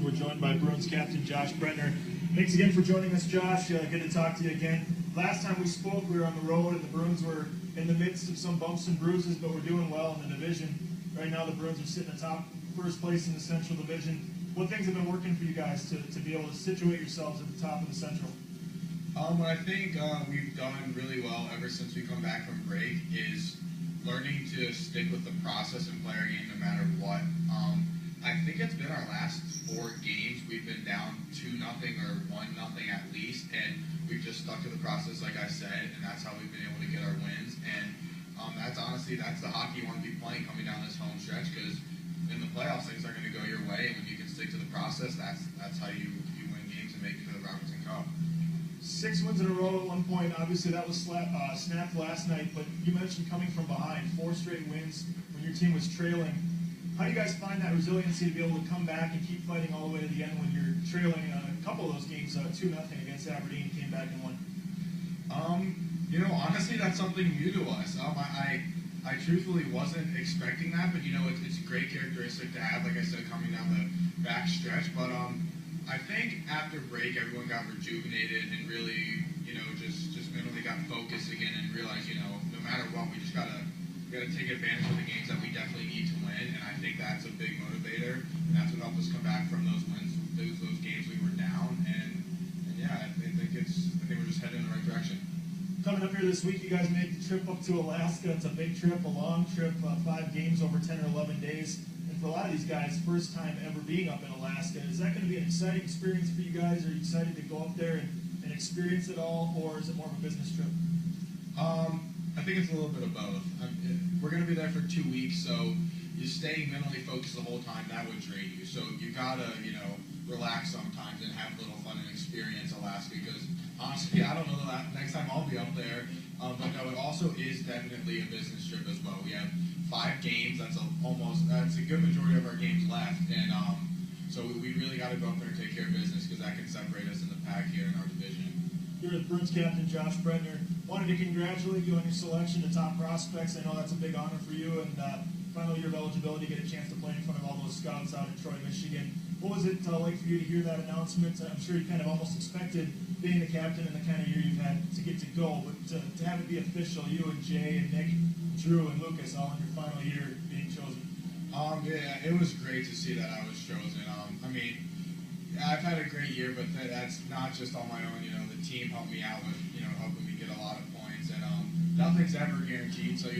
We're joined by Bruins captain Josh Brettner. Thanks again for joining us, Josh. Good to talk to you again. Last time we spoke, we were on the road, and the Bruins were in the midst of some bumps and bruises, but we're doing well in the division. Right now, the Bruins are sitting atop first place in the Central Division. What things have been working for you guys to be able to situate yourselves at the top of the Central? What I think we've done really well ever since we come back from break is learning to stick with the process and play our game no matter what. I think it's been our last 4 games we've been down 2-0 or 1-0 at least, and we've just stuck to the process like I said, and that's how we've been able to get our wins. And that's the hockey you want to be playing coming down this home stretch, because in the playoffs things are going to go your way, and when you can stick to the process, that's how you win games and make it to the Robertson Cup. 6 wins in a row at one point. Obviously, that was snapped last night, but you mentioned coming from behind, 4 straight wins when your team was trailing. How do you guys find that resiliency to be able to come back and keep fighting all the way to the end when you're trailing a couple of those games 2-0 against Aberdeen, came back and won? Honestly, that's something new to us. I truthfully wasn't expecting that, but it's a great characteristic to have, like I said, coming down the back stretch. But I think after break, everyone got rejuvenated and really, just mentally got focused again and realized, no matter what, we got to take advantage of the games that we definitely need to win. And I think that's a big motivator. And that's what helped us come back from those wins, those games we were down. And yeah, I think we're just heading in the right direction. Coming up here this week, you guys made the trip up to Alaska. It's a big trip, a long trip, 5 games over 10 or 11 days. And for a lot of these guys, first time ever being up in Alaska. Is that going to be an exciting experience for you guys? Are you excited to go up there and experience it all, or is it more of a business trip? I think it's a little bit of both. We're going to be there for 2 weeks, so you're staying mentally focused the whole time. That would drain you. So you got to, relax sometimes and have a little fun and experience Alaska, because honestly, I don't know the next time I'll be up there. But no, it also is definitely a business trip as well. We have 5 games. That's a good majority of our games left. And so we really got to go up there and take care of business, because that can separate us in the pack here in our division. You're the Bruins captain, Josh Brettner. Wanted to congratulate you on your selection to top prospects. I know that's a big honor for you, and final year of eligibility, get a chance to play in front of all those scouts out in Troy, Michigan. What was it like for you to hear that announcement? I'm sure you kind of almost expected, being the captain and the kind of year you've had, to get to go, but to have it be official, you and Jay and Nick, Drew and Lucas all in your final year being chosen. Yeah, it was great to see that I was chosen. I've had a great year, but that's not just on my own. The team helped me out with, helping me get a lot of points, and nothing's ever guaranteed. So,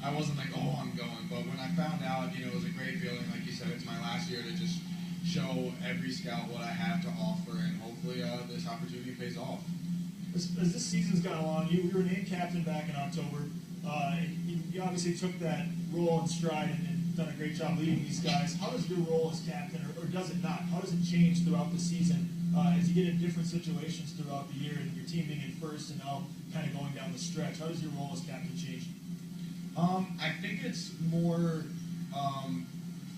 I wasn't like, oh, I'm going. But when I found out, it was a great feeling. Like you said, it's my last year to just show every scout what I have to offer, and hopefully this opportunity pays off. As this season's gone along, you were named captain back in October. You obviously took that role in stride and done a great job leading these guys. How does your role as captain, or does it not? How does it change throughout the season as you get in different situations throughout the year, and your team being in first and now kind of going down the stretch? How does your role as captain change? I think it's more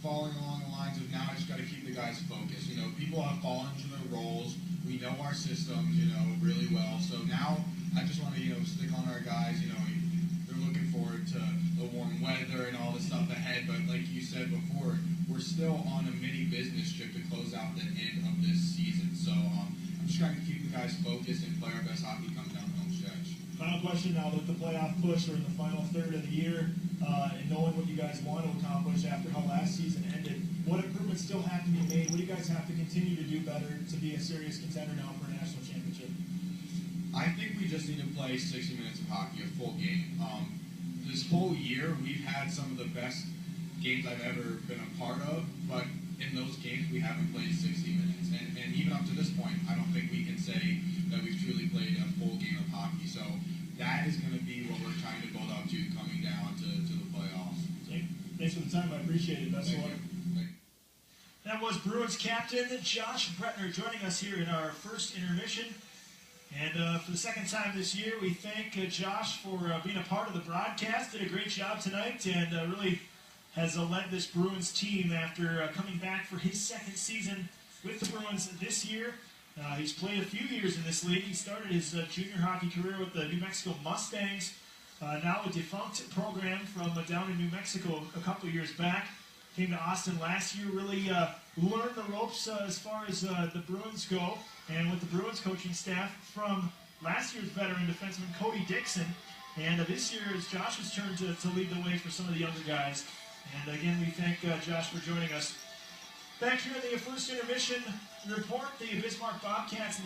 falling along the lines of, now I just got to keep the guys focused. People have fallen into their roles. We know our systems, really well. So now I just want to, stick on our guys. They're looking forward to the warm weather and all the stuff ahead. But like you said before, we're still on a mini business trip to close out the end of this season. So I'm just trying to keep the guys focused and play our best hockey coming down the home stretch. Final question now, with the playoff push, or in the final third of the year, and knowing what you guys want to accomplish after how last season ended, what improvements still have to be made? What do you guys have to continue to do better to be a serious contender now for a national championship? I think we just need to play 60 minutes of hockey, a full game. This whole year, we've had some of the best games I've ever been a part of, but in those games, we haven't played 60 minutes. And even up to this point, I don't think we can say that we've truly played a full game of hockey. So that is going to be what we're trying to build up to coming down to the playoffs. Thanks for the time. I appreciate it. Best of luck. That was Bruins captain Josh Brettner joining us here in our first intermission. And for the second time this year, we thank Josh for being a part of the broadcast. Did a great job tonight, and really has led this Bruins team after coming back for his second season with the Bruins this year. He's played a few years in this league. He started his junior hockey career with the New Mexico Mustangs, now a defunct program from down in New Mexico a couple years back. came to Austin last year, really learned the ropes as far as the Bruins go, and with the Bruins coaching staff from last year's veteran defenseman Cody Dixon, and this year it's Josh's turn to lead the way for some of the younger guys. And again, we thank Josh for joining us. Back here in the first intermission report, the Bismarck Bobcats